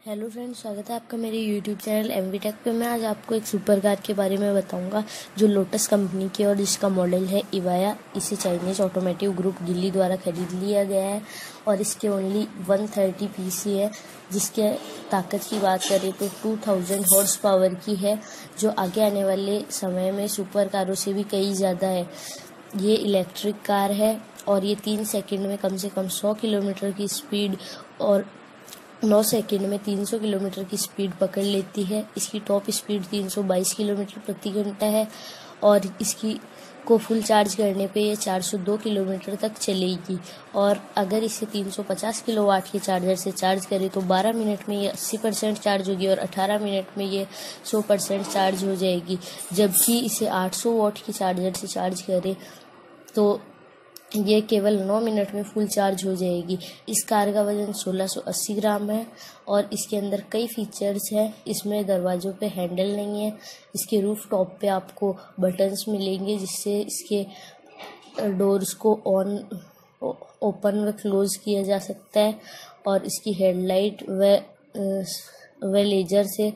Hello friends, स्वागत है आपका मेरे यूट्यूब चैनल एमवी टेक पे। मैं आज आपको एक सुपर कार के बारे में बताऊंगा जो लोटस कंपनी की और जिसका मॉडल है इवाया। इसे चाइनीज ऑटोमेटिव ग्रुप गिली द्वारा खरीद लिया गया है और इसके ओनली 130 पीसी है, जिसके ताकत की बात करें तो 2000 हॉर्स पावर की है, जो आगे आने वाले समय में सुपर कारों से भी कई ज़्यादा है। ये इलेक्ट्रिक कार है और ये 3 सेकंड में कम से कम 100 किलोमीटर की स्पीड और 9 सेकंड में 300 किलोमीटर की स्पीड पकड़ लेती है। इसकी टॉप स्पीड 322 किलोमीटर प्रति घंटा है और इसकी को फुल चार्ज करने पे ये 402 किलोमीटर तक चलेगी। और अगर इसे 350 किलोवाट के चार्जर से चार्ज करें तो 12 मिनट में ये 80% चार्ज होगी और 18 मिनट में ये 100% चार्ज हो जाएगी। जबकि इसे 800 वाट के चार्जर से चार्ज करें तो ये केवल 9 मिनट में फुल चार्ज हो जाएगी। इस कार का वजन 1680 ग्राम है और इसके अंदर कई फीचर्स हैं। इसमें दरवाज़ों पे हैंडल नहीं है। इसके रूफ टॉप पे आपको बटन्स मिलेंगे जिससे इसके डोर्स को ओपन व क्लोज किया जा सकता है। और इसकी हेडलाइट व लेजर से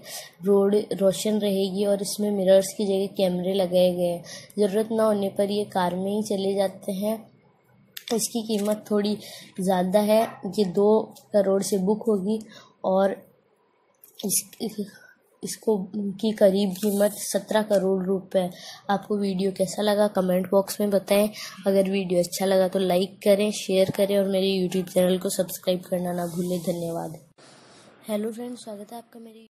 रोड रोशन रहेगी और इसमें मिरर्स की जगह कैमरे लगाए गए हैं। ज़रूरत ना होने पर ये कार में ही चले जाते हैं। इसकी कीमत थोड़ी ज़्यादा है, ये 2 करोड़ से बुक होगी और इसको की करीब कीमत 17 करोड़ रुपए। आपको वीडियो कैसा लगा कमेंट बॉक्स में बताएं। अगर वीडियो अच्छा लगा तो लाइक करें, शेयर करें और मेरे यूट्यूब चैनल को सब्सक्राइब करना ना भूलें। धन्यवाद। हेलो फ्रेंड्स, स्वागत है आपका मेरे